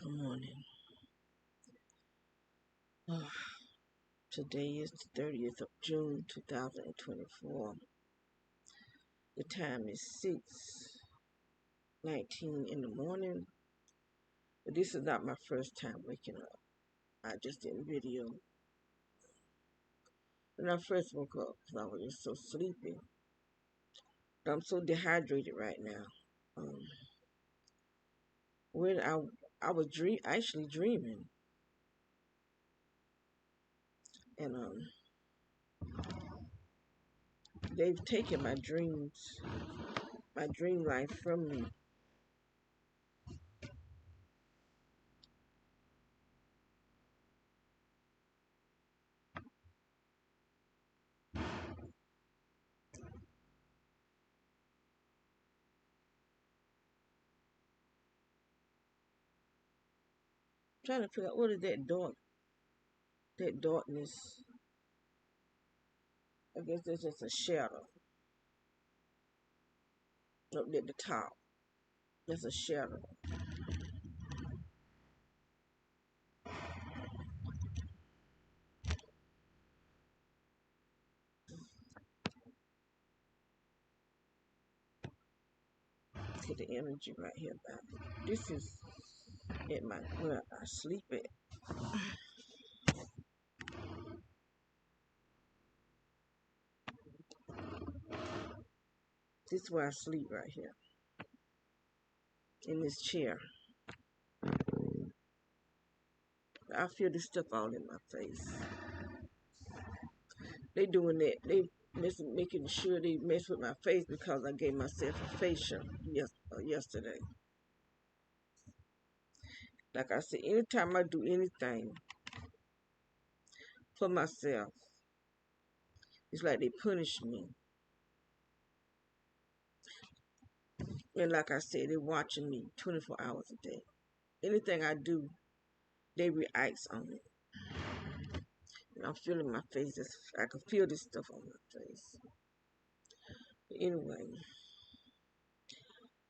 Good morning. Uh, Today is the 30th of June, 2024. The time is 6:19 in the morning. But this is not my first time waking up. I just did a video when I first woke up because I was just so sleepy. But I'm so dehydrated right now. Um, when I was actually dreaming, and they've taken my dreams, my dream life from me. Trying to figure out what is that darkness. I guess there's just a shadow up at the top. There's a shadow. Look at the energy right here about it. This is at my where I sleep at. This is where I sleep right here. In this chair. I feel this stuff all in my face. They doing that. They making sure they mess with my face because I gave myself a facial yesterday. Like I said, anytime I do anything for myself, it's like they punish me. And like I said, they're watching me 24 hours a day. Anything I do, they react on it. And I'm feeling my face. I can feel this stuff on my face. But anyway,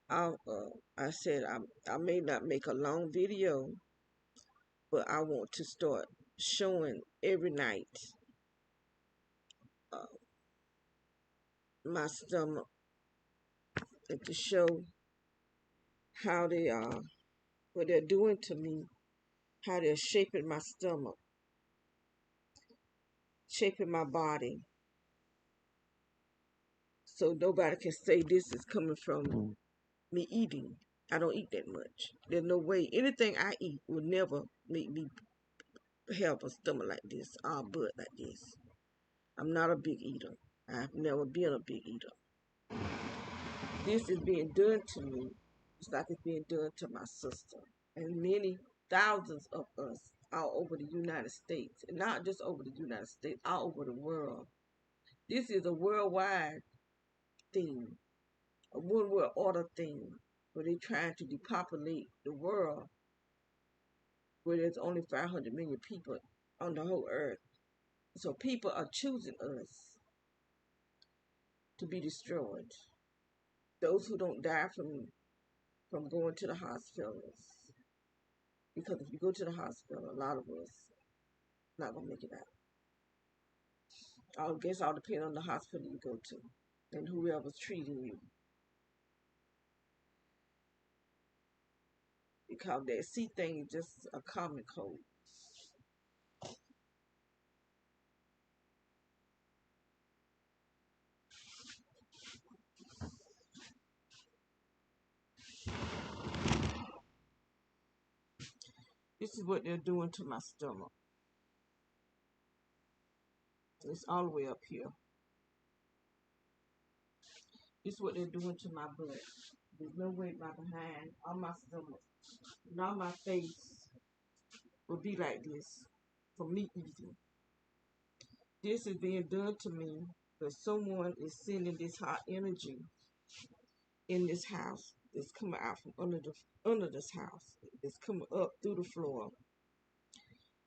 I said I may not make a long video, but I want to start showing every night uh, my stomach and to show how they are, what they're doing to me, how they're shaping my stomach, shaping my body, so nobody can say this is coming from me eating. I don't eat that much. There's no way anything I eat will never make me have a stomach like this, or a butt like this. I'm not a big eater. I've never been a big eater. This is being done to me. It's like it's being done to my sister. And many thousands of us all over the United States. And not just over the United States, all over the world. This is a worldwide thing. A one world order thing. Where they're trying to depopulate the world. Where there's only 500 million people on the whole earth. So people are choosing us to be destroyed. Those who don't die from going to the hospitals. Because if you go to the hospital, a lot of us not gonna make it out. I guess all depend on the hospital you go to and whoever's treating you. Because that C thing is just a common cold. This is what they're doing to my stomach. It's all the way up here. This is what they're doing to my butt. There's no way my behind, on my stomach, and on my face will be like this for me eating. This is being done to me because someone is sending this hot energy in this house. It's coming out from under this house. It's coming up through the floor.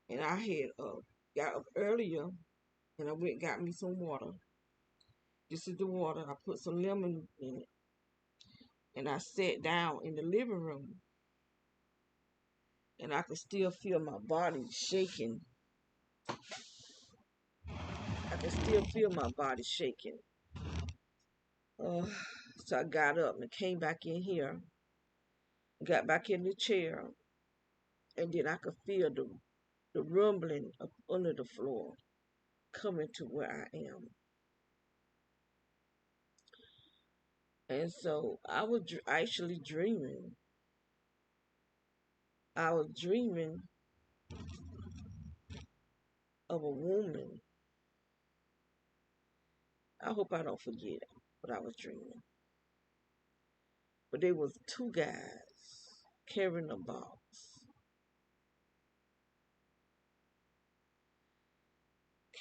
And I had got up earlier and I went and got me some water. This is the water. I put some lemon in it. And I sat down in the living room. and I could still feel my body shaking. I could still feel my body shaking. Uh, so I got up and came back in here, got back in the chair, and then I could feel the rumbling up under the floor coming to where I am. And so I was actually dreaming. I was dreaming of a woman. I hope I don't forget what I was dreaming. But there was two guys carrying a box.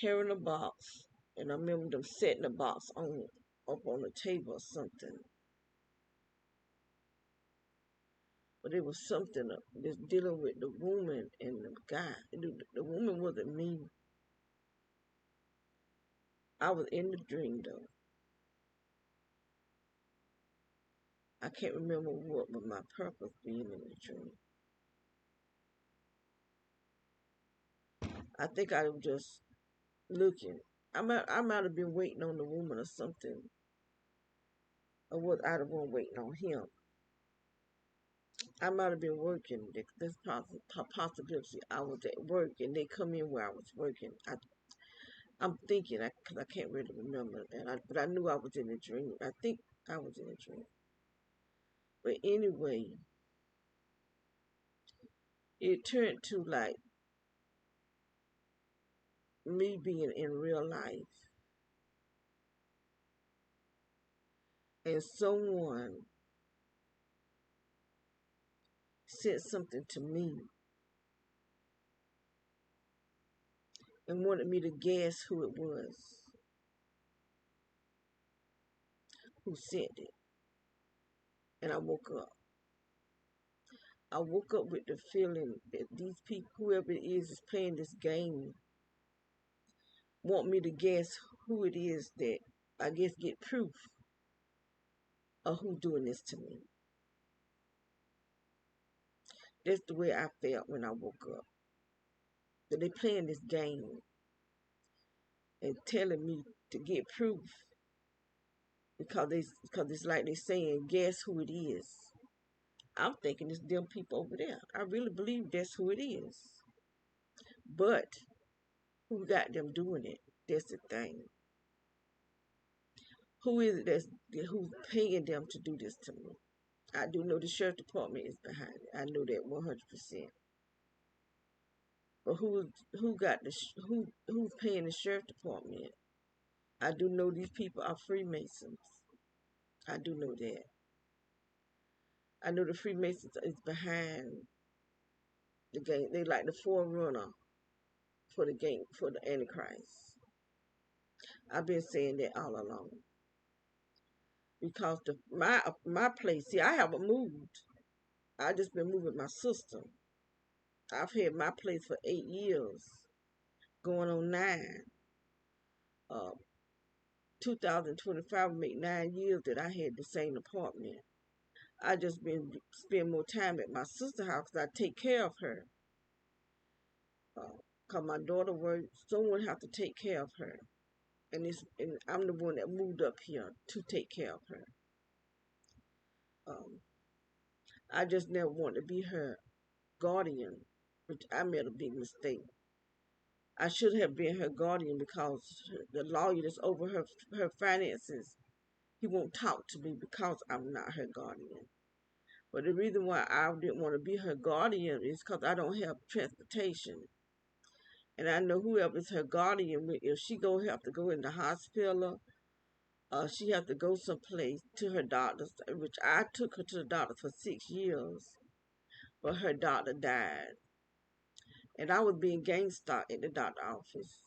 Carrying a box. And I remember them setting the box up on the table or something. But it was something that's dealing with the woman and the guy. The woman wasn't me. I was in the dream though. I can't remember what was my purpose being in the dream. I think I was just looking. I might have been waiting on the woman or something. Or was I the one waiting on him? I might have been working. There's possibility I was at work and they come in where I was working. I'm thinking, because I can't really remember, but I knew I was in a dream. I think I was in a dream. But anyway, it turned to like me being in real life and someone said something to me and wanted me to guess who it was who said it. And I woke up. I woke up with the feeling that these people, whoever it is playing this game, want me to guess who it is that I guess get proof of who's doing this to me. That's the way I felt when I woke up. That they playing this game and telling me to get proof because it's like they saying, guess who it is. I'm thinking it's them people over there. I really believe that's who it is. But who got them doing it? That's the thing. Who is it who's paying them to do this to me? I do know the sheriff department is behind it. I know that 100%. But who got who's paying the sheriff department? I do know these people are Freemasons. I do know that. I know the Freemasons is behind the game. They like the forerunner for the game for the Antichrist. I've been saying that all along because my place. See, I haven't moved. I just been moving my sister. I've had my place for 8 years, going on 9. 2025 will make 9 years that I had the same apartment. I just been spend more time at my sister's house because I take care of her. Cause my daughter works, someone have to take care of her, and I'm the one that moved up here to take care of her. Um, I just never wanted to be her guardian, which I made a big mistake. I should have been her guardian because the lawyer that's over her finances, he won't talk to me because I'm not her guardian. But the reason why I didn't want to be her guardian is because I don't have transportation. And I know whoever's her guardian, if she have to go in the hospital, she have to go someplace to her doctor, which I took her to the doctor for 6 years, but her doctor died. And I was being gang stalked at the doctor office.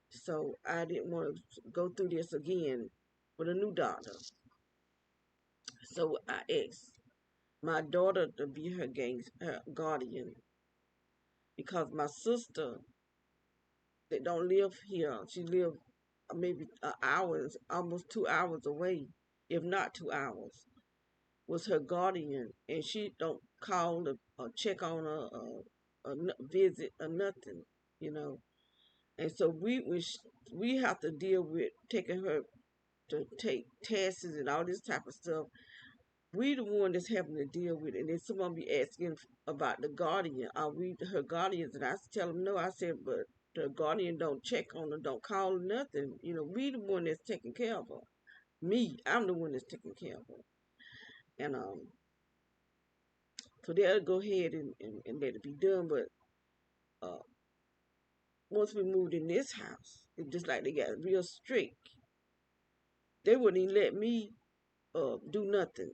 So I didn't want to go through this again with a new doctor. So I asked my daughter to be her guardian because my sister that don't live here, she live maybe hours, almost 2 hours away, if not 2 hours, was her guardian, and she don't. call or check on her, visit or nothing, you know. And so we have to deal with taking her to take tests and all this type of stuff. We the one that's having to deal with it. And then someone be asking about the guardian. Are we her guardians? And I tell them no. I said, but the guardian don't check on her, don't call her nothing. You know, we the one that's taking care of her. Me, I'm the one that's taking care of her. And so they'll go ahead and let it be done. But uh, once we moved in this house, it's just like they got real strict. They wouldn't even let me do nothing.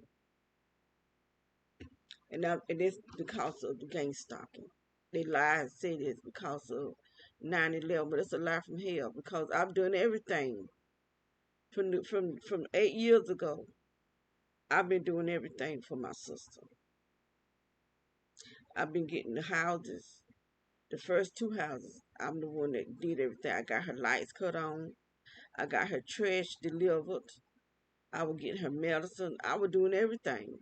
And it's because of the gang stalking. They lie and say it's because of 9/11, but it's a lie from hell because I've done everything from 8 years ago. I've been doing everything for my sister. I've been getting the houses, the first two houses. I'm the one that did everything. I got her lights cut on. I got her trash delivered. I was getting her medicine. I was doing everything.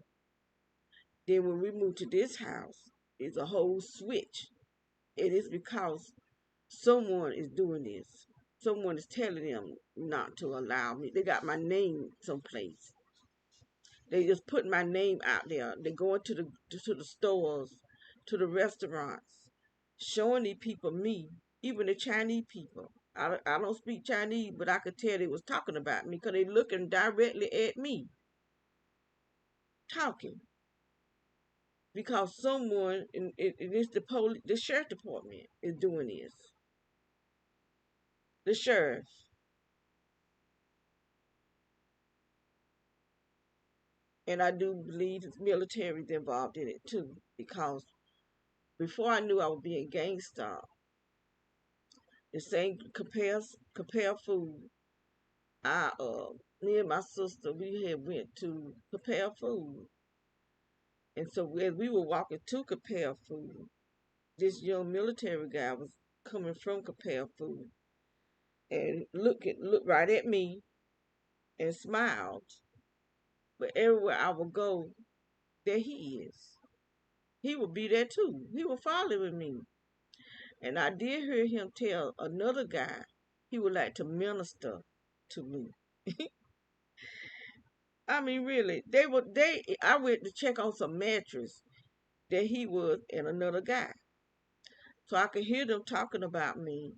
Then when we moved to this house, it's a whole switch. It is because someone is doing this. Someone is telling them not to allow me. They got my name someplace. They just put my name out there. They go into the stores, to the restaurants, showing these people me, even the Chinese people. I don't speak Chinese, but I could tell they was talking about me because they looking directly at me, talking. Because someone in this the sheriff department is doing this. The sheriff. And I do believe the military is involved in it too, because before I knew I was being gang stalked, the same compare food. Me and my sister, we had went to compare food, and so as we were walking to compare food, this young military guy was coming from compare food and looked right at me and smiled. But everywhere I would go, there he is. He would be there too. He was following me. And I did hear him tell another guy he would like to minister to me. I mean, really, I went to check on some mattress that he was and another guy. So I could hear them talking about me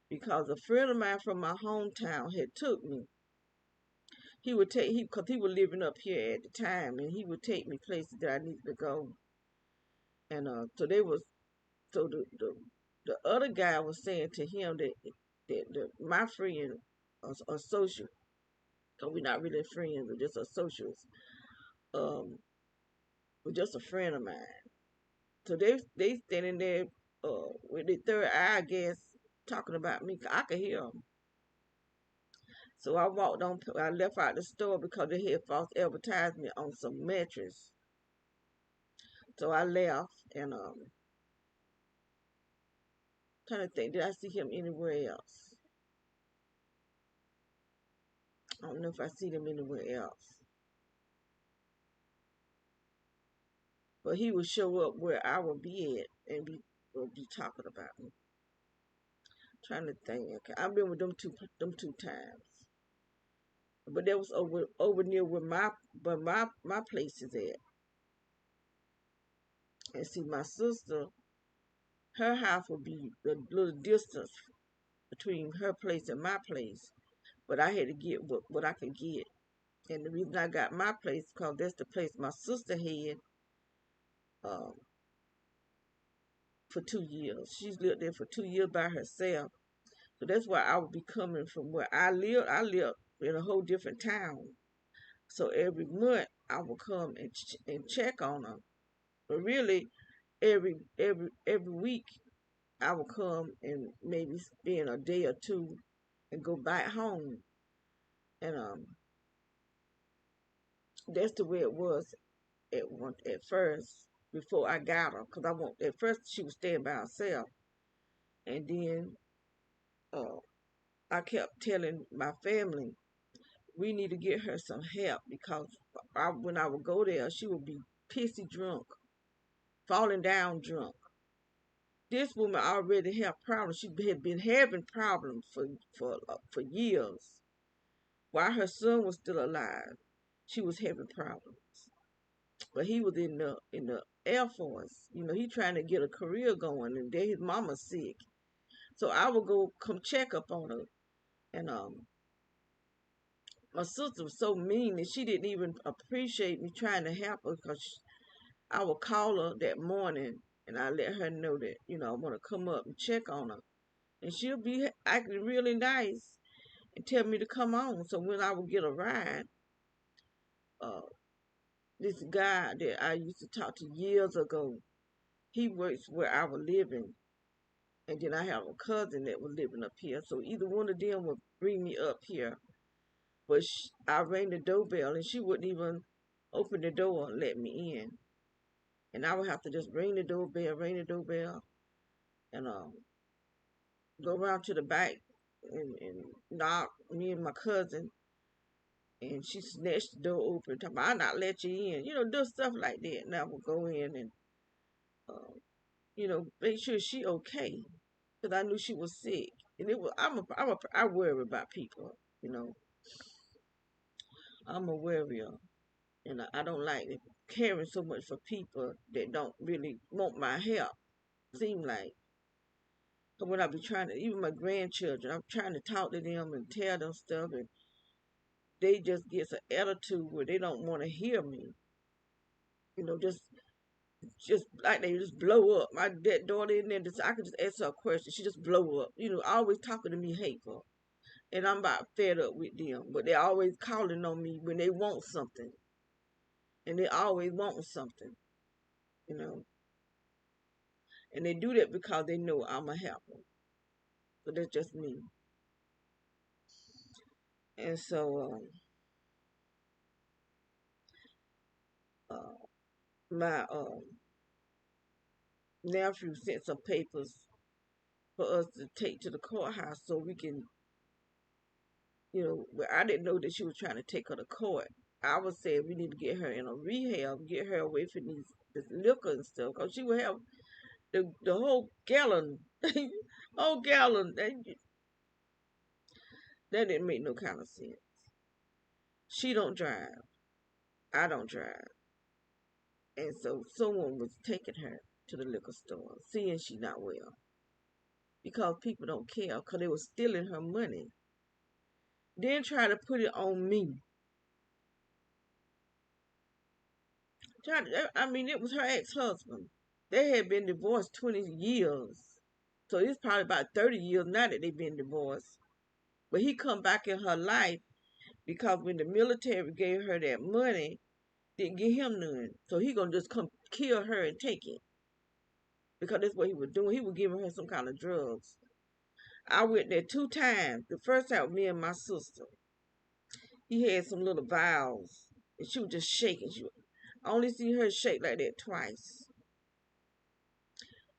because a friend of mine from my hometown had took me. He would take because he was living up here at the time, and he would take me places that I needed to go. And so they was so the other guy was saying to him that my friend, associate, because we're not really friends, we're just associates, um, was just a friend of mine. So they standing there with their third eye, I guess, talking about me. I could hear them. So I walked on. I left out the store because they had false advertisement on some mattress. So I left and trying to think, did I see him anywhere else? I don't know if I see them anywhere else. But he would show up where I would be at and would be talking about me. Trying to think. Okay, I've been with them two times. But that was over near where my place is at. And see, my sister, her house would be a little distance between her place and my place. But I had to get what I could get. And the reason I got my place because that's the place my sister had um, for 2 years. She's lived there for 2 years by herself. So that's why I would be coming from where I live. I live in a whole different town. So every month I would come and check on her. But really, every week I would come and maybe spend a day or two and go back home. And that's the way it was at first before I got her. Cause I want at first she was staying by herself, and then uh, I kept telling my family we need to get her some help because when I would go there, she would be pissy drunk. falling down drunk. This woman already had problems. She had been having problems for years. While her son was still alive, she was having problems. But he was in the Air Force. He trying to get a career going, and then his mama's sick. So I would go come check up on her, and my sister was so mean that she didn't even appreciate me trying to help her because I would call her that morning and I let her know that I want to come up and check on her, and she'll be acting really nice and tell me to come on. So when I would get a ride, uh, this guy that I used to talk to years ago, he works where I was living, and then I have a cousin that was living up here. So either one of them would bring me up here, but I rang the doorbell and she wouldn't even open the door and let me in, and I would have to just ring the doorbell, and go around to the back and knock me and my cousin, and she snatched the door open, talking about, I'll not let you in, do stuff like that. And I would go in and, uh, make sure she okay, because I knew she was sick. And I worry about people, you know. I'm a worrier, and I don't like caring so much for people that don't really want my help. Seem like, but when I be trying to, even my grandchildren, I'm trying to talk to them and tell them stuff, and they just get an attitude where they don't want to hear me. Just like they just blow up. My that daughter in there, I could just ask her a question. She just blow up. Always talking to me hateful. And I'm about fed up with them. But they're always calling on me when they want something. And they always want something, you know. And they do that because they know I'm a helper. But that's just me. And so my nephew sent some papers for us to take to the courthouse so we can, where I didn't know that she was trying to take her to court. I was saying we need to get her in a rehab, get her away from this liquor and stuff, because she would have the whole gallon, whole gallon. That didn't make no kind of sense. She don't drive. I don't drive. And so someone was taking her to the liquor store, seeing she not well. Because people don't care, because they were stealing her money. Then try to put it on me. It was her ex-husband. They had been divorced 20 years. So it's probably about 30 years now that they've been divorced. But he come back in her life because when the military gave her that money, didn't give him none. So he gonna just come kill her and take it. Because that's what he was doing. He was giving her some kind of drugs. I went there 2 times. The first time with me and my sister. He had some little vials. And she was just shaking. I only seen her shake like that twice.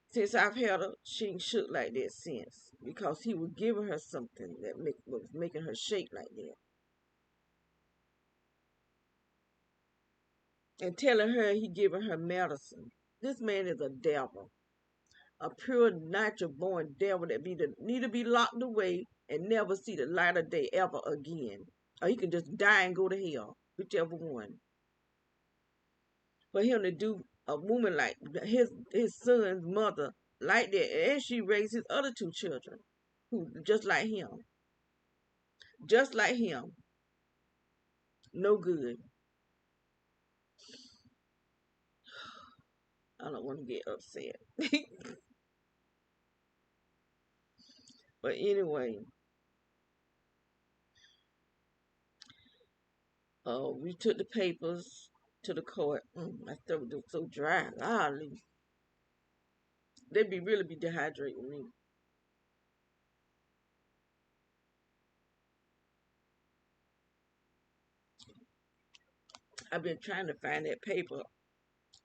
Since I've had her, she ain't shook like that since. Because he was giving her something that was making her shake like that. And telling her he giving her medicine. This man is a devil. A pure natural born devil that need to be locked away and never see the light of day ever again. Or he can just die and go to hell. Whichever one. For him to do a woman like his son's mother like that, and she raised his other 2 children who just like him. Just like him. No good. I don't want to get upset. But anyway, we took the papers to the court. My throat was so dry. Golly. They really be dehydrating me. I've been trying to find that paper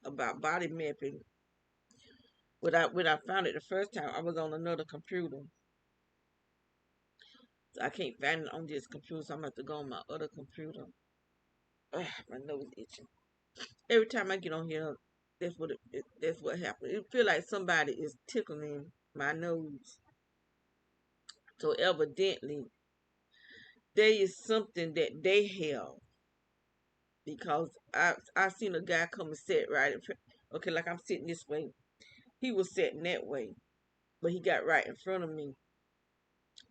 about body mapping. When I found it the first time, I was on another computer. So I can't find it on this computer, so I'm going to have to go on my other computer. Ugh, my nose itching. Every time I get on here, That's what happened. It feel like somebody is tickling my nose. So evidently, there is something that they have because I seen a guy come and sit right in front. Okay, like I'm sitting this way. He was sitting that way, but he got right in front of me.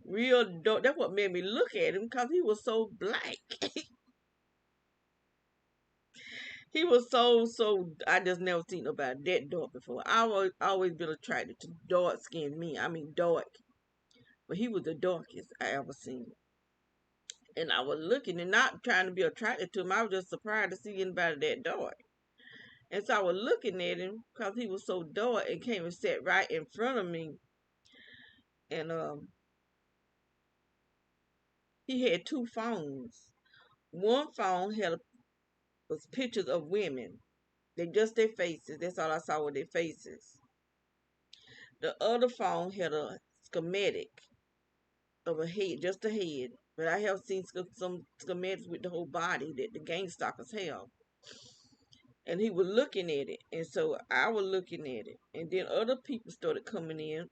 Real dark. That's what made me look at him because he was so black. He was so. I just never seen nobody that dark before. I always been attracted to dark skinned men. I mean dark, but he was the darkest I ever seen. And I was looking and not trying to be attracted to him. I was just surprised to see anybody that dark. And so I was looking at him because he was so dark and came and sat right in front of me. And he had two phones. One phone was pictures of women. They just their faces. That's all I saw with their faces. The other phone had a schematic of a head, just a head. But I have seen some schematics with the whole body that the gang stalkers have. And he was looking at it. And so I was looking at it. And then other people started coming in.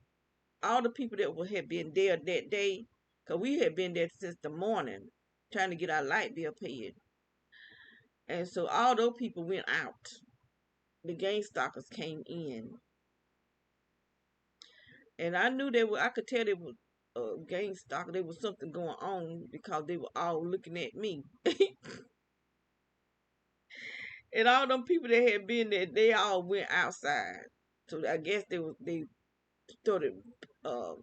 All the people that had been there that day, because we had been there since the morning, trying to get our light bill paid. And so all those people went out. The gang stalkers came in. And I knew they were, I could tell they were gang stalker. There was something going on because they were all looking at me. And all them people that had been there, they all went outside. So I guess they started uh,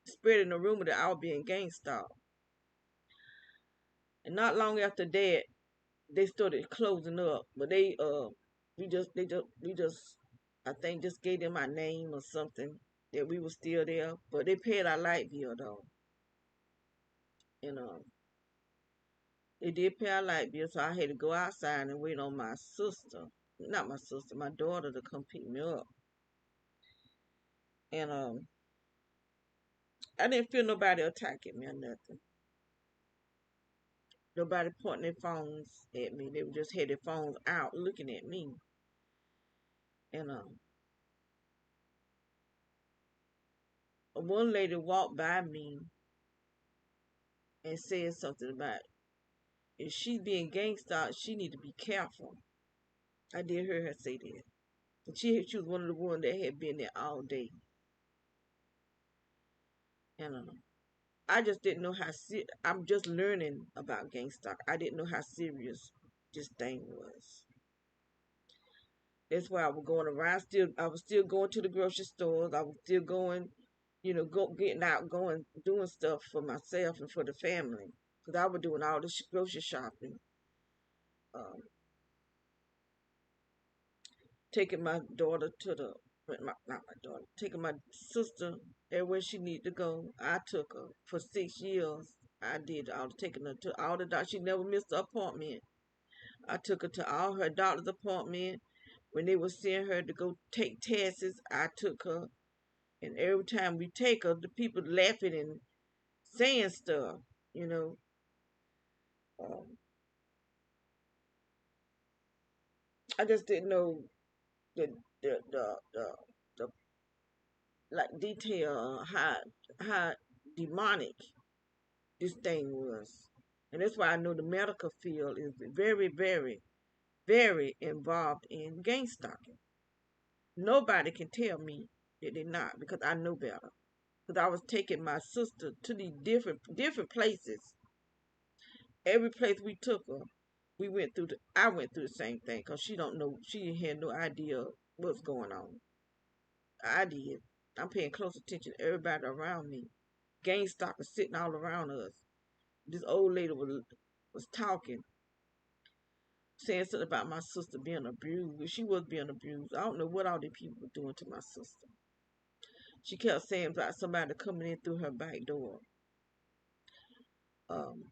spreading the rumor that I was being gang stalked. And not long after that, they started closing up. But we just I think just gave them my name or something that we were still there. But they paid our light bill though. And they did pay our light bill, so I had to go outside and wait on my sister. Not my sister, my daughter to come pick me up. And I didn't feel nobody attacking me or nothing. Nobody pointing their phones at me. They just had their phones out looking at me. And one lady walked by me and said something about if she being gangsta, she need to be careful. I did hear her say that. And she was one of the ones that had been there all day. And I just didn't know how I'm just learning about gangsta. I didn't know how serious this thing was. That's why I was going around. I was still going to the grocery stores. I was still going, getting out, going, doing stuff for myself and for the family. Because I was doing all the grocery shopping. Um, Taking my daughter to not my daughter, taking my sister everywhere she needed to go. I took her for 6 years. I did all taking her to all the doctors. She never missed an appointment. I took her to all her doctor's appointment. When they were seeing her to go take tests, I took her. And every time we take her, the people laughing and saying stuff, you know. Um, I just didn't know the the the the, the like detail how demonic this thing was. And that's why I know the medical field is very, very, very involved in gang stalking. Nobody can tell me that they're not because I know better. Because I was taking my sister to these different places. Every place we took her, I went through the same thing because she don't know, she had no idea what's going on. I did. I'm paying close attention to everybody around me. Gang stalkers sitting all around us. This old lady was talking, saying something about my sister being abused. She was being abused. I don't know what all these people were doing to my sister. She kept saying about somebody coming in through her back door. Um,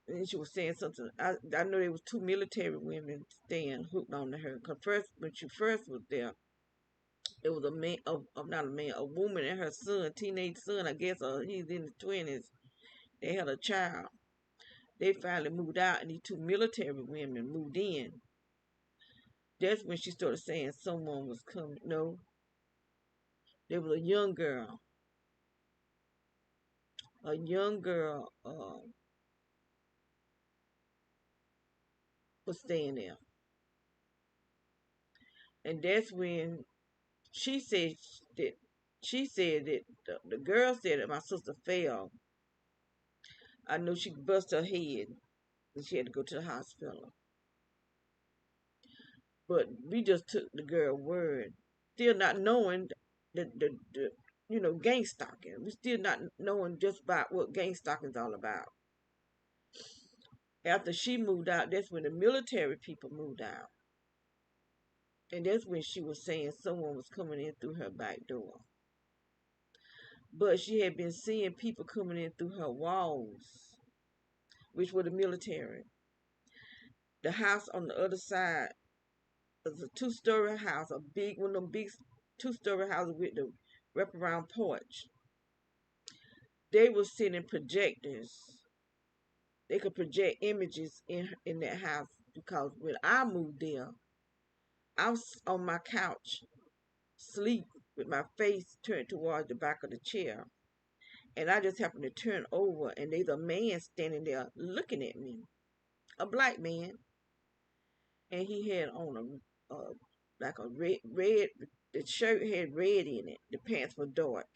and she was saying something. I know there was two military women staying hooked on to her. Cause first, when she first was there, it was a man, not a man, a woman and her son, teenage son. I guess he's in his 20s. They had a child. They finally moved out, and these two military women moved in. That's when she started saying someone was coming. No, there was a young girl. A young girl was staying there. And that's when she said that the girl said that my sister fell. I knew she bust her head and she had to go to the hospital. But we just took the girl word, still not knowing the gang stalking. We still not knowing just about what gang stalking is all about. After she moved out, that's when the military people moved out. And that's when she was saying someone was coming in through her back door. But she had been seeing people coming in through her walls, which were the military. The house on the other side was a two-story house, a big one of them big two-story houses with the wraparound porch. They were sending projectors. They could project images in that house because when I moved there, I was on my couch, sleep with my face turned towards the back of the chair. And I just happened to turn over, and there's a man standing there looking at me, a black man, and he had on like a red. The shirt had red in it. The pants were dark,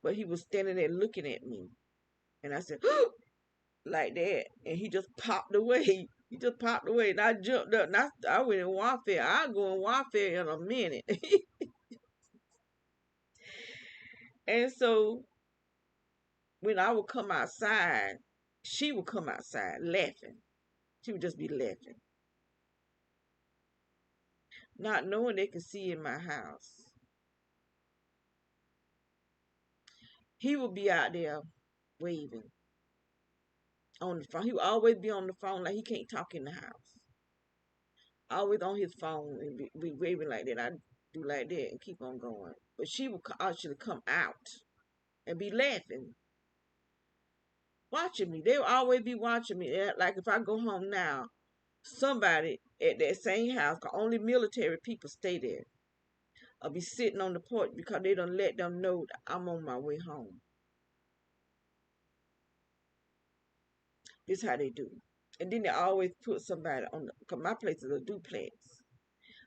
but he was standing there looking at me, and I said, like that, and he just popped away. He just popped away, and I jumped up, and I went in warfare. I'll go in warfare in a minute. And so when I would come outside, she would come outside laughing. She would just be laughing, not knowing they could see in my house. He would be out there waving on the phone. He would always be on the phone like he can't talk in the house. Always on his phone and be waving like that. I do like that and keep on going. But she would actually come out and be laughing, watching me. They would always be watching me. Like if I go home now, somebody at that same house, 'cause only military people stay there, I'll be sitting on the porch because they don't let them know that I'm on my way home. This is how they do. And then they always put somebody on the, cause my place is a duplex.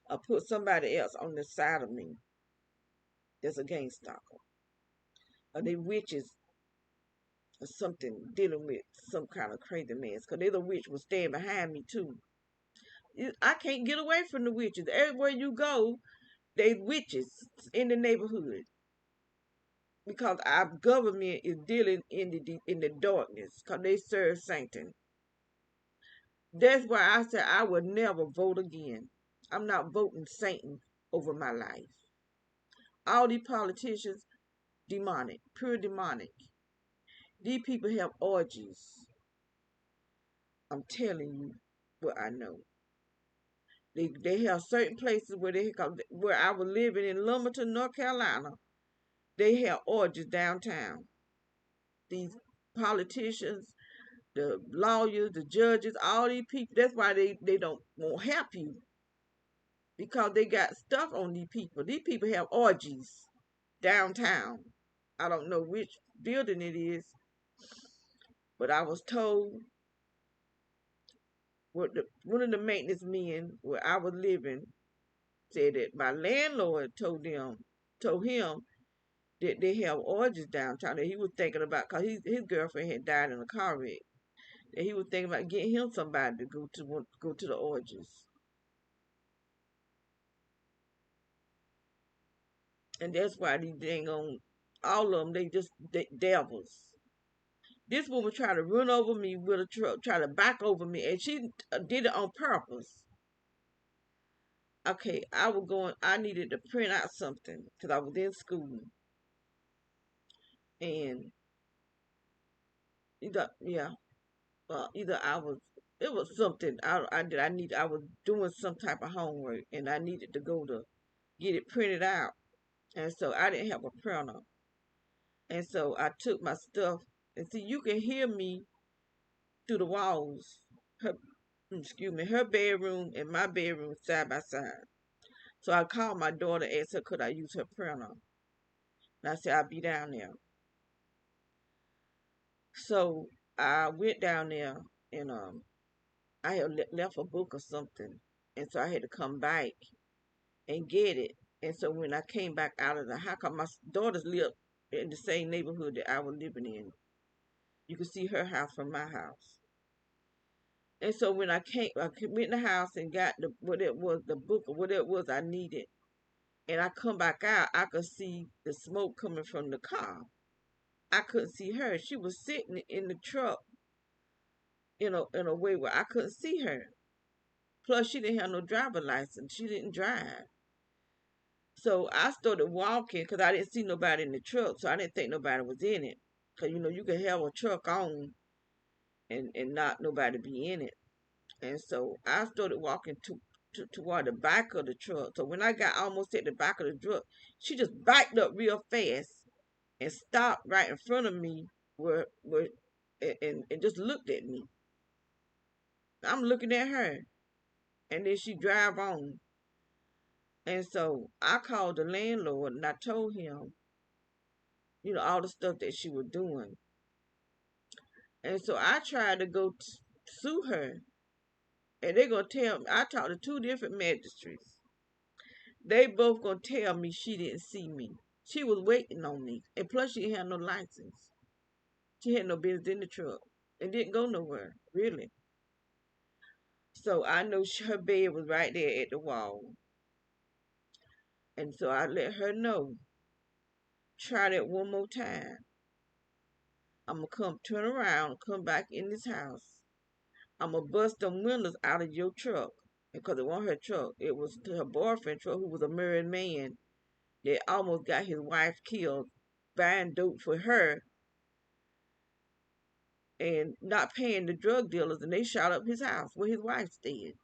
I put somebody else on the side of me that's a gang stalker. Or they witches or something dealing with some kind of crazy mess. Cause the witch was staying behind me too. I can't get away from the witches. Everywhere you go, they witches in the neighborhood. Because our government is dealing in the darkness. Cause they serve Satan. That's why I said I would never vote again. I'm not voting Satan over my life. All these politicians, demonic, pure demonic. These people have orgies. I'm telling you what I know. They have certain places where I was living in Lumberton, North Carolina. They have orgies downtown. These politicians, the lawyers, the judges, all these people. That's why they don't won't help you because they got stuff on these people. These people have orgies downtown. I don't know which building it is, but I was told one of the maintenance men where I was living said that my landlord told him that they have orgies downtown that he was thinking about because his girlfriend had died in a car wreck. That he was thinking about getting him somebody to go to the orgies, and that's why these dang on all of them they devils. This woman tried to run over me with a truck, try to back over me, and she did it on purpose. Okay, I needed to print out something because I was in school, and yeah, either it was something I was doing some type of homework, and I needed to go to get it printed out, and so I didn't have a printer, and so I took my stuff, and see, you can hear me through the walls. excuse me, her bedroom and my bedroom side by side. So I called my daughter, asked her could I use her printer. And I said I'll be down there. So I went down there and I had left a book or something, and so I had to come back and get it. And so when I came back out of the house, 'cause my daughters lived in the same neighborhood that I was living in. You could see her house from my house. And so when I went in the house and got what it was, the book or what it was I needed, and I come back out, I could see the smoke coming from the car. I couldn't see her. She was sitting in the truck, in a way where I couldn't see her. Plus, she didn't have no driver license. She didn't drive. So I started walking because I didn't see nobody in the truck. So I didn't think nobody was in it. Because, you can have a truck on and not nobody be in it. And so I started walking toward the back of the truck. So when I got almost at the back of the truck, she just backed up real fast and stopped right in front of me where and just looked at me. I'm looking at her. And then she drive on. And so I called the landlord and I told him, all the stuff that she was doing. And so I tried to go sue her. And they're going to tell me, I talked to two different magistrates. They both going to tell me she didn't see me. She was waiting on me. And plus she had no license. She had no business in the truck. And didn't go nowhere, really. So I know her bed was right there at the wall. And so I let her know. Try that one more time. I'm going to turn around, come back in this house. I'm going to bust them windows out of your truck. Because it wasn't her truck. It was her boyfriend's truck, who was a married man that almost got his wife killed buying dope for her and not paying the drug dealers. And they shot up his house where his wife stayed.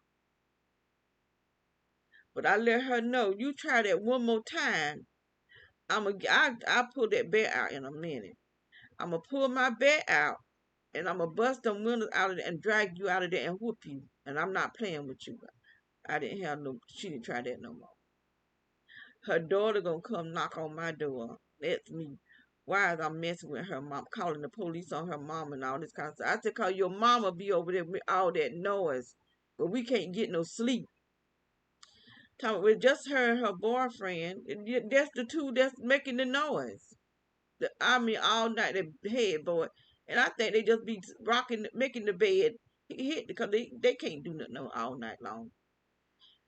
But I let her know, you try that one more time, I'll pull that bat out in a minute. I'm going to pull my bat out. And I'm going to bust them windows out of there and drag you out of there and whoop you. And I'm not playing with you. She didn't try that no more. Her daughter going to come knock on my door. That's me. Why is I messing with her mom, calling the police on her mom and all this kind of stuff. I said, 'cause your mama be over there with all that noise. But we can't get no sleep. Talking with just her and her boyfriend. That's the two that's making the noise. All night they headboard. And I think they just be rocking, making the bed hit because they can't do nothing all night long.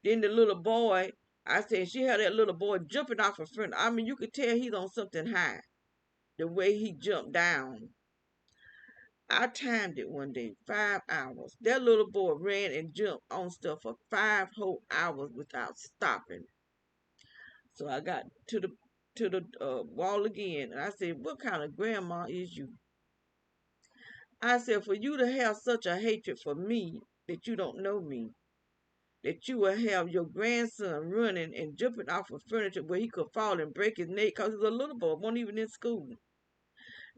Then the little boy, I said she had that little boy jumping off her front. You could tell he's on something high. The way he jumped down. I timed it one day, 5 hours. That little boy ran and jumped on stuff for 5 whole hours without stopping. So I got to the wall again, and I said, "What kind of grandma is you?" I said, "For you to have such a hatred for me that you don't know me, that you will have your grandson running and jumping off of furniture where he could fall and break his neck because he's a little boy, wasn't even in school.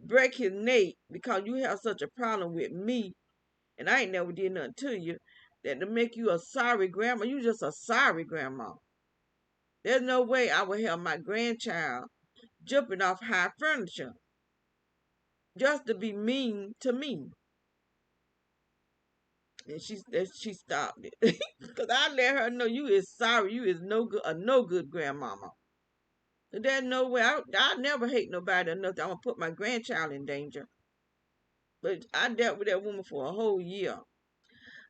Break his neck because you have such a problem with me, and I ain't never did nothing to you, that to make you a sorry grandma, you just a sorry grandma. There's no way I would have my grandchild jumping off high furniture just to be mean to me." And she stopped it. Because I let her know you is sorry. You is no good grandmama. There's no way. I never hate nobody enough that I'm going to put my grandchild in danger. But I dealt with that woman for a whole year.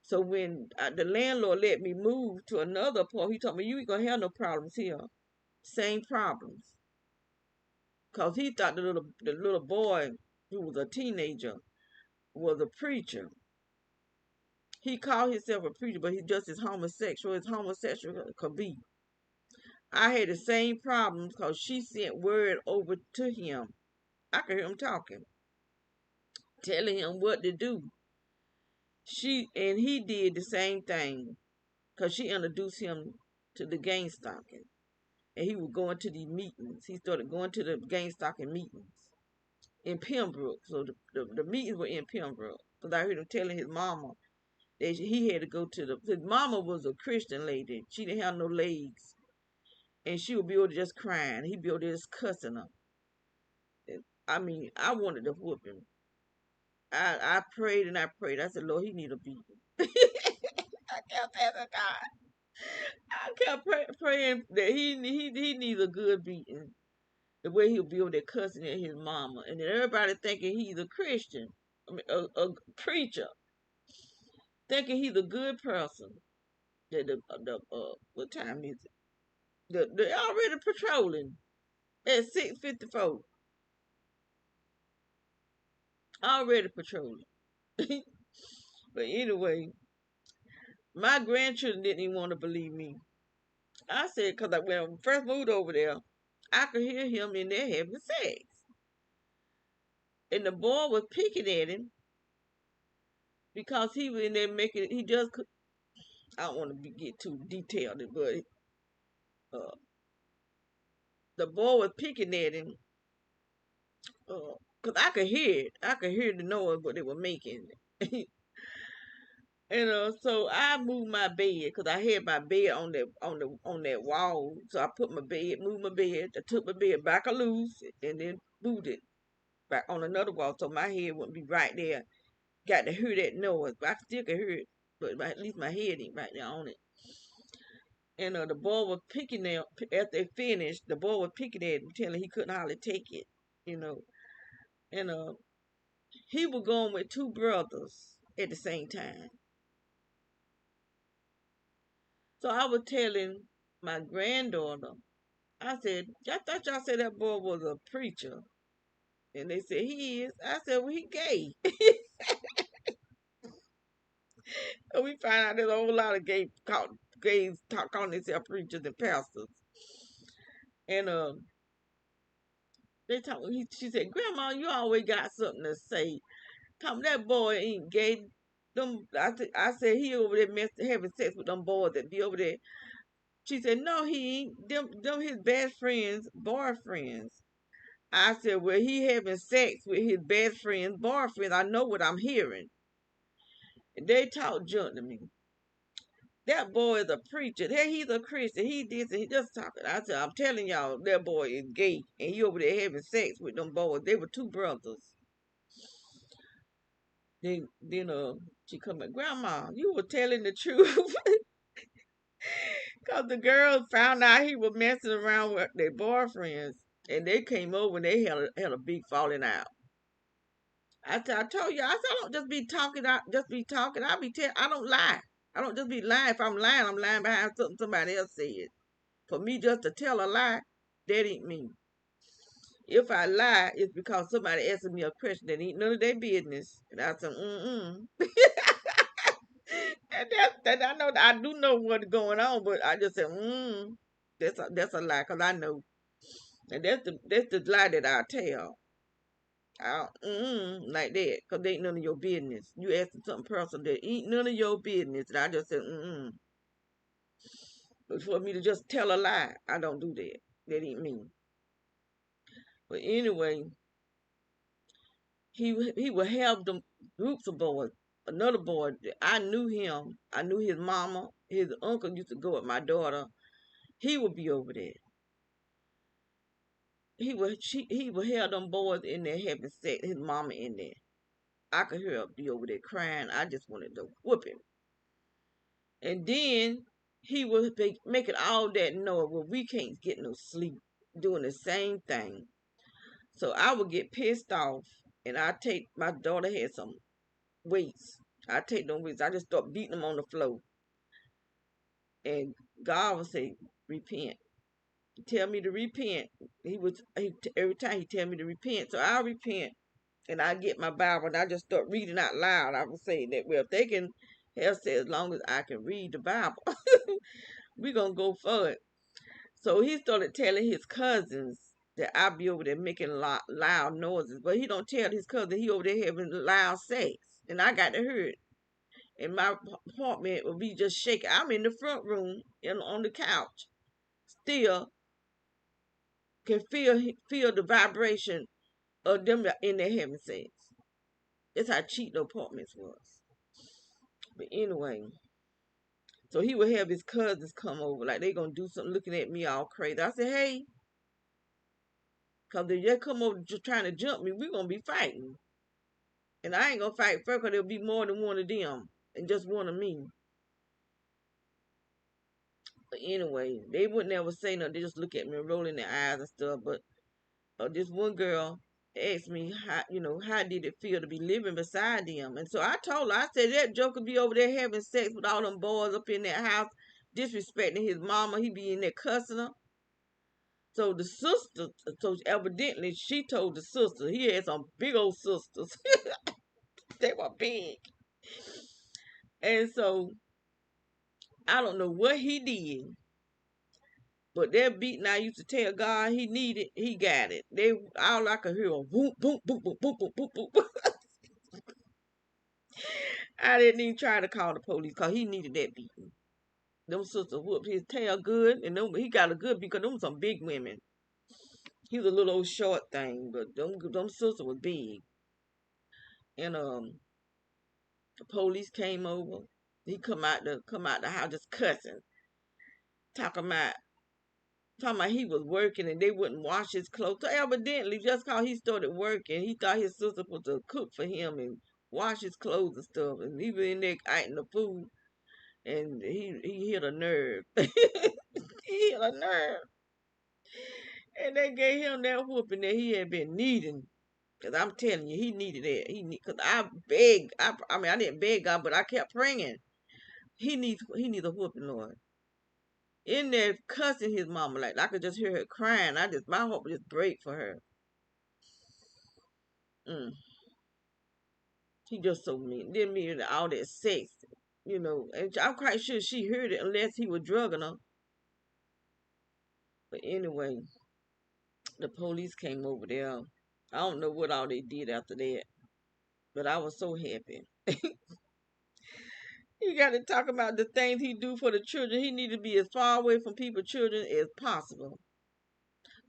So when the landlord let me move to another apartment, he told me, "You ain't going to have no problems here." Same problems. Because he thought the little boy, who was a teenager, was a preacher. He called himself a preacher, but he just as homosexual as homosexual could be. I had the same problems because she sent word over to him. I could hear him talking, telling him what to do. He did the same thing because she introduced him to the gang stalking. And he was going to these meetings. He started going to the gang stalking meetings in Pembroke. So the meetings were in Pembroke. Because I heard him telling his mama He had to go to his mama was a Christian lady. She didn't have no legs. And she would be over there just crying. He'd be over there just cussing her. I mean, I wanted to whoop him. I prayed and I prayed. I said, Lord, he need a beating. I kept asking God. I kept praying that he needs a good beating. The way he'll be over there cussing at his mama. And then everybody thinking he's a Christian. I mean, a preacher. Thinking he's a good person. What time is it? They're already patrolling at 6:54. Already patrolling. But anyway, my grandchildren didn't even want to believe me. I said, because when I first moved over there, I could hear him in there having sex. And the boy was picking at him because he was in there making, he just, I don't want to get too detailed, but uh, the boy was picking at him because I could hear it. I could hear the noise what they were making. And so I moved my bed because I had my bed on that wall. So I moved my bed, I took my bed back a loose, and then moved it back on another wall so my head wouldn't be right there. Got to hear that noise, but I still could hear it. But at least my head ain't right there on it. And the boy was picking them after they finished. The boy was picking at him, telling he couldn't hardly take it, you know. And he was going with two brothers at the same time. So I was telling my granddaughter, I said, I thought y'all said that boy was a preacher. And they said, he is. I said, well, he gay. And we find out there's a whole lot of gays calling themselves preachers and pastors. And she said, Grandma, you always got something to say. Tom, that boy ain't gay. I said, he over there having sex with them boys that be over there. She said, no, he ain't. Them his best friends, boyfriends. I said, well, he having sex with his best friend's boyfriend. I know what I'm hearing. And they talk junk to me. That boy is a preacher. Hey, he's a Christian. He this and he just talking. I said, I'm telling y'all, that boy is gay. And he over there having sex with them boys. They were two brothers. Then she come back, Grandma, you were telling the truth. Because the girls found out he was messing around with their boyfriends. And they came over and they had a big falling out. I told you, I said, I don't just be talking, I don't lie. I don't just be lying. If I'm lying behind something somebody else said. For me just to tell a lie, that ain't me. If I lie, it's because somebody asked me a question that ain't none of their business. And I said, And that I know, I do know what's going on, but I just said, that's a lie, because I know. And that's the lie that I tell. Like that, because they ain't none of your business. You asking something personal that ain't none of your business. And I just said, But for me to just tell a lie, I don't do that. That ain't me. But anyway, he would have them groups of boys. Another boy, I knew him. I knew his mama. His uncle used to go with my daughter. He would be over there. He would have them boys in there having sex. His mama in there. I could hear her be over there crying. I just wanted to whoop him. And then he would be making all that noise. Well, we can't get no sleep, doing the same thing. So I would get pissed off, and my daughter had some weights. I take them weights. I just start beating them on the floor. And God would say, repent. He tell me to repent. Every time he tell me to repent. So I repent, and I get my Bible, and I just start reading out loud. I would say that, well, if they can have said, as long as I can read the Bible, we going to go for it. So he started telling his cousins that I be over there making loud noises. But he don't tell his cousin he over there having loud sex. And I got to hear it. And my apartment would be just shaking. I'm in the front room and on the couch. Still can feel the vibration of them in there having sex. That's how cheap the apartments was. But anyway, so he would have his cousins come over, like they gonna do something, looking at me all crazy. I said, hey, cause if they come over just trying to jump me, we gonna be fighting. And I ain't gonna fight first, cause there'll be more than one of them, and just one of me. But anyway, they would never say nothing. They just look at me, rolling their eyes and stuff. But this one girl asked me how did it feel to be living beside them. And so I told her, I said, that joker be over there having sex with all them boys up in that house, disrespecting his mama. He be in there cussing her. So the sister, so evidently she told the sister, he had some big old sisters. They were big. And so I don't know what he did, but that beating I used to tell God he needed, he got it. They all I could hear was boom, boom, boom, boom, boom, boom, boom, boom. I didn't even try to call the police because he needed that beating. Them sisters whooped his tail good, and he got a good because them some big women. He was a little old short thing, but them sisters was big. And the police came over. He come out the house just cussing, talking about he was working and they wouldn't wash his clothes. So evidently, just cause he started working, he thought his sister was to cook for him and wash his clothes and stuff. And he was in there eating the food, and he hit a nerve. He hit a nerve, and they gave him that whooping that he had been needing. Cause I'm telling you, he needed that. Cause I begged. I mean, I didn't beg God, but I kept praying. He needs a whooping, Lord. In there cussing his mama, like I could just hear her crying. My heart would just break for her. Mm. He just so mean. Didn't mean all that sex. And I'm quite sure she heard it unless he was drugging her. But anyway, the police came over there. I don't know what all they did after that, but I was so happy. He got to talk about the things he do for the children. He need to be as far away from people, children, as possible.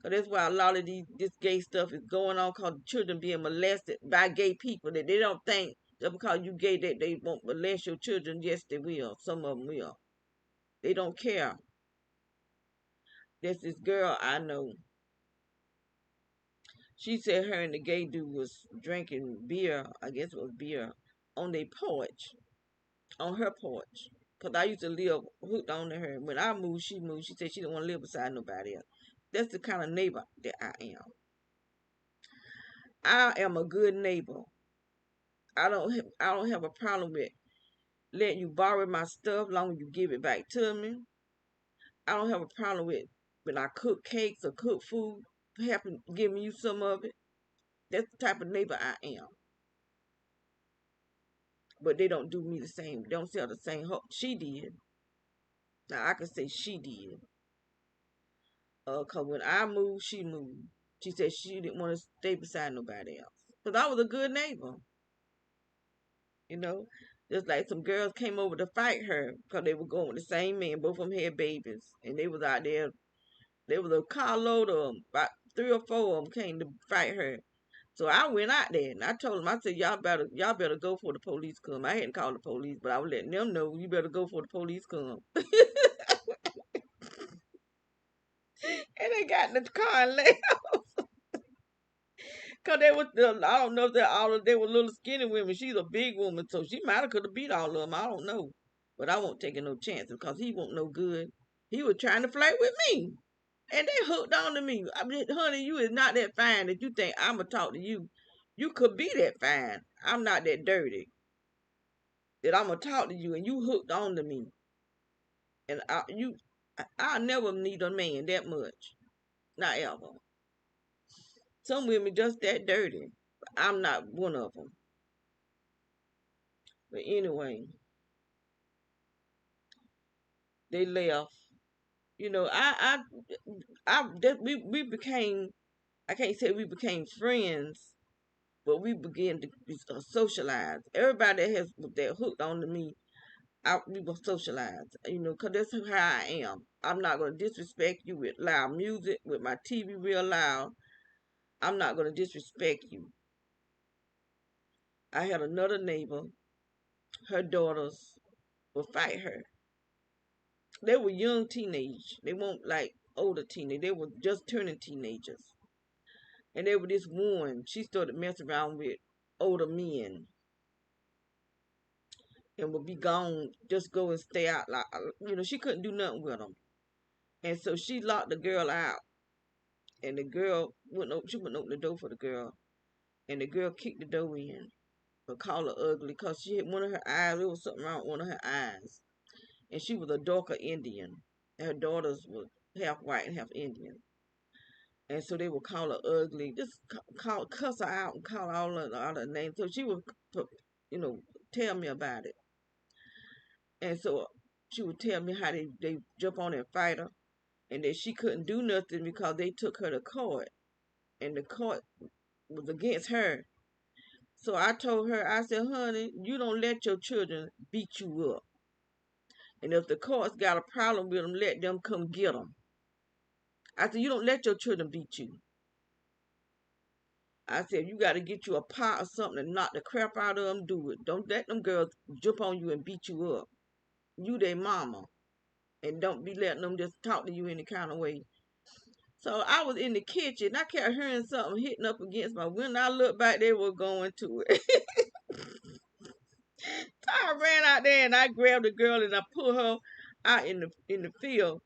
Cause that's why a lot of this gay stuff is going on. Cause children being molested by gay people that they don't think just because you gay that they won't molest your children. Yes, they will. Some of them will. They don't care. There's this girl I know. She said her and the gay dude was drinking beer. I guess it was beer on their porch, on her porch. Cause I used to live hooked on to her. When I moved, she moved. She said she didn't want to live beside nobody else. That's the kind of neighbor that I am. I am a good neighbor. I don't have a problem with letting you borrow my stuff long as you give it back to me. I don't have a problem with when I cook cakes or cook food, happen giving you some of it. That's the type of neighbor I am. But they don't do me the same. They don't sell the same hope. She did. Now I can say she did. Cause when I moved, she moved. She said she didn't want to stay beside nobody else. Cause I was a good neighbor. You know, just like some girls came over to fight her because they were going with the same man. Both of them had babies, and they was out there. There was a carload of them, about 3 or 4 of them came to fight her. So I went out there and I told them, I said, y'all better go for the police come. I hadn't called the police, but I was letting them know you better go for the police come. And they got in the car and left. Cause they was, I don't know if they were little skinny women. She's a big woman, so she might have could have beat all of them. I don't know, but I won't take no chances because he won't no good. He was trying to flirt with me, and they hooked on to me. I mean, honey, you is not that fine that you think I'ma talk to you. You could be that fine. I'm not that dirty that I'ma talk to you, and you hooked on to me. And I never need a man that much, not ever. Some women just that dirty. I'm not one of them. But anyway, they left. We became. I can't say we became friends, but we began to socialize. Everybody that hooked on to me, we were socialized. Cause that's how I am. I'm not gonna disrespect you with loud music, with my TV real loud. I'm not gonna disrespect you. I had another neighbor. Her daughters will fight her. They were young teenage. They weren't like older teenage. They were just turning teenagers. And they were this one. She started messing around with older men and would be gone, just go and stay out. Like she couldn't do nothing with them. And so she locked the girl out. And the girl wouldn't open, she wouldn't open the door for the girl. And the girl kicked the door in. But called her ugly because she had one of her eyes. There was something wrong with one of her eyes. And she was a darker Indian. And her daughters were half white and half Indian. And so they would call her ugly, just cuss her out and call all her names. So she would, you know, tell me about it. And so she would tell me how they jump on and fight her, and that she couldn't do nothing because they took her to court, and the court was against her. So I told her, I said, honey, you don't let your children beat you up. And if the court's got a problem with them, let them come get them. I said, you don't let your children beat you. I said, you got to get you a pot or something and knock the crap out of them, do it. Don't let them girls jump on you and beat you up. You their mama. And don't be letting them just talk to you any kind of way. So I was in the kitchen. I kept hearing something hitting up against my window. I looked back, they were going to it. So I ran out there and I grabbed the girl and I pulled her out in the field.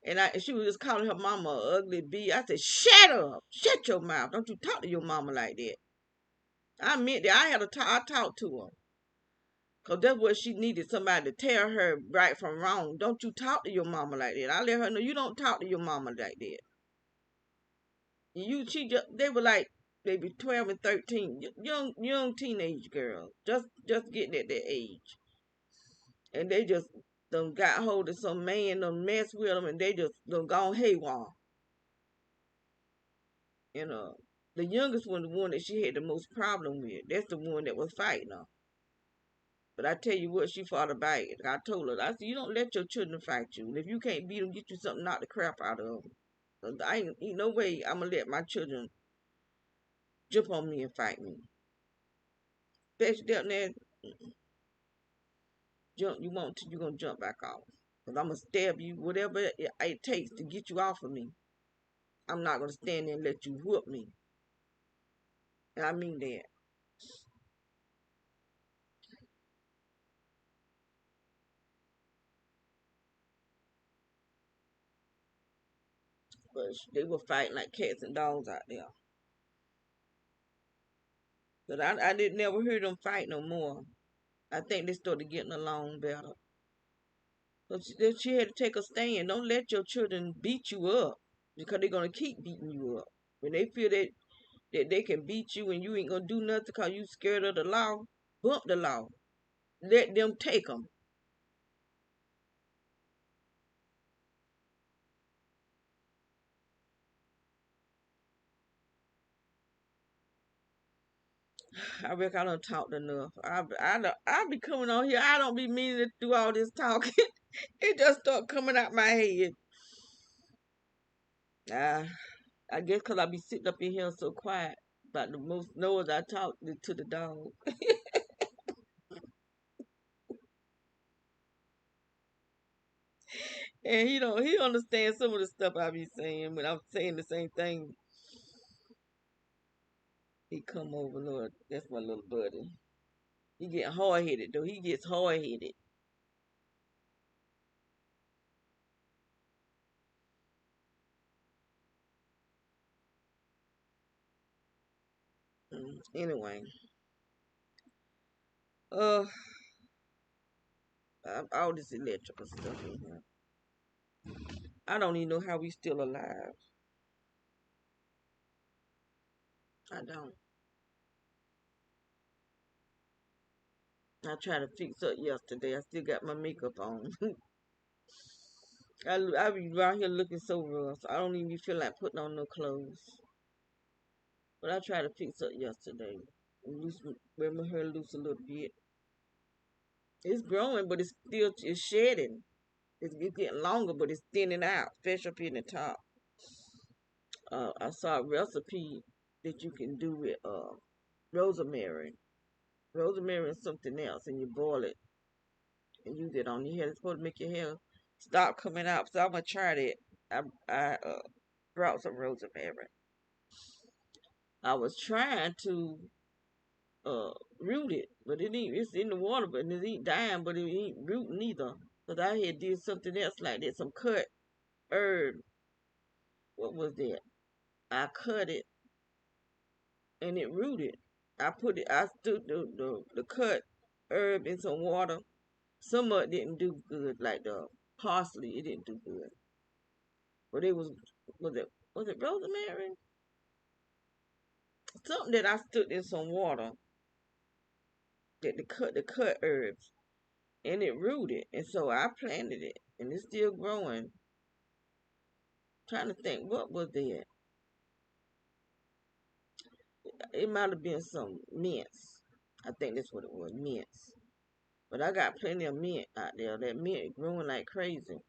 And she was just calling her mama a ugly bee. I said, shut up. Shut your mouth. Don't you talk to your mama like that. I meant that. I talked to her. Because that's what she needed, somebody to tell her right from wrong. Don't you talk to your mama like that. I let her know you don't talk to your mama like that. They were like maybe 12 and 13, young teenage girls, just getting at that age. And they just done got hold of some man, done mess with them, and they just done gone haywire. You know, the youngest one, the one that she had the most problem with, that's the one that was fighting her. But I tell you what, she fought a bite. I told her, I said, you don't let your children fight you. And if you can't beat them, get you something, knock the crap out of them. Ain't no way I'm going to let my children jump on me and fight me. Especially down there, jump you want to, you're going to jump back off. Because I'm going to stab you, whatever it takes to get you off of me. I'm not going to stand there and let you whoop me. And I mean that. But they were fighting like cats and dogs out there. But I didn't never hear them fight no more. I think they started getting along better. So she had to take a stand. Don't let your children beat you up because they're going to keep beating you up. When they feel that they can beat you and you ain't going to do nothing because you scared of the law, bump the law. Let them take them. I reckon I done talked enough. I be coming on here. I don't be meaning to do all this talking. It just start coming out my head. Ah, I guess because I be sitting up in here so quiet. About the most noise I talk to the dog. And he understands some of the stuff I be saying when I'm saying the same thing. He come over, Lord. That's my little buddy. He get hard headed though. He gets hard headed. Anyway, uh, all this electrical stuff in here. I don't even know how we still alive. I don't. I tried to fix up yesterday. I still got my makeup on. I be around here looking so rough. I don't even feel like putting on no clothes. But I tried to fix up yesterday. Wear my hair loose a little bit. It's growing, but it's shedding. It's getting longer, but it's thinning out, especially up in the top. I saw a recipe that you can do with rosemary. Rosemary and something else, and you boil it. and use it on your hair. It's supposed to make your hair stop coming out. So I'm gonna try that. I brought some rosemary. I was trying to uh root it, but it ain't. It's in the water, but it ain't dying, but it ain't rooting either. Cause I had did something else like that, some cut herb. What was that? I cut it and it rooted. I stood the cut herb in some water. Some of it didn't do good, like the parsley, it didn't do good. But it was it rosemary? Something that I stood in some water that the cut herbs and it rooted, and so I planted it and it's still growing. Trying to think what was that? It might have been some mints. I think that's what it was, mints. But I got plenty of mint out there. That mint is growing like crazy.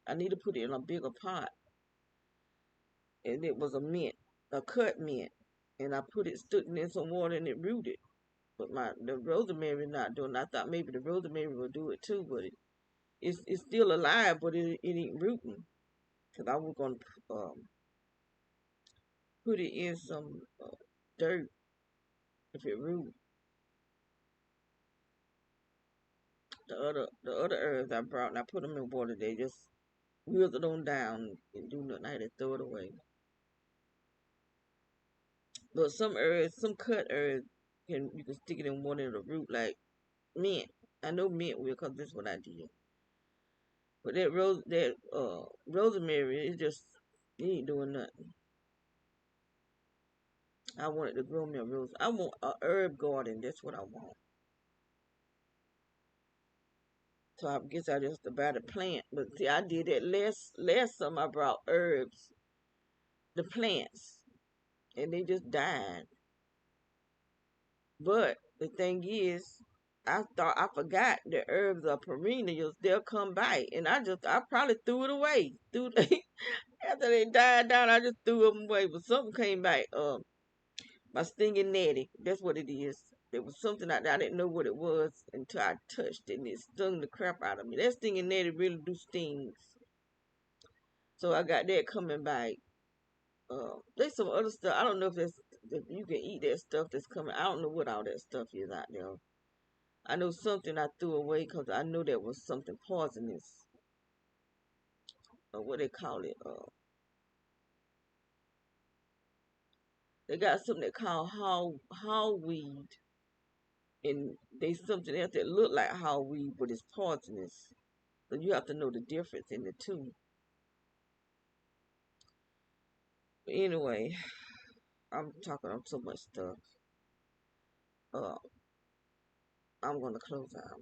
I need to put it in a bigger pot. And it was a mint, a cut mint. And I put it, stood in some water and it rooted. But the rosemary not doing it. I thought maybe the rosemary will do it too, but it's still alive, but it ain't rooting. Because I was going to put it in some dirt if it root. The other herbs I brought and I put them in water, they just withered on down and do nothing. I had to throw it away. But some herbs, some cut herbs, you can stick it in water in the root like mint. I know mint will, cause that's what I did. But that rosemary, it ain't doing nothing. I wanted to grow me a rose. I want a herb garden. That's what I want. So I guess I just about to plant. But see, I did that last summer. I brought herbs, the plants, and they just died. But the thing is, I forgot the herbs are perennials. They'll come back, and I probably threw it away. After they died down, I just threw them away. But something came back. My stinging netty. That's what it is. There was something out there. I didn't know what it was until I touched it, and it stung the crap out of me. That stinging netty really do stings. So I got that coming back. There's some other stuff. I don't know if you can eat that stuff that's coming. I don't know what all that stuff is out there. I know something I threw away because I know that was something poisonous. Or what they call it. They got something they call hogweed, and they something else that look like hogweed, but it's poisonous. So you have to know the difference in the two. But anyway, I'm talking on so much stuff. Uh, I'm gonna close out.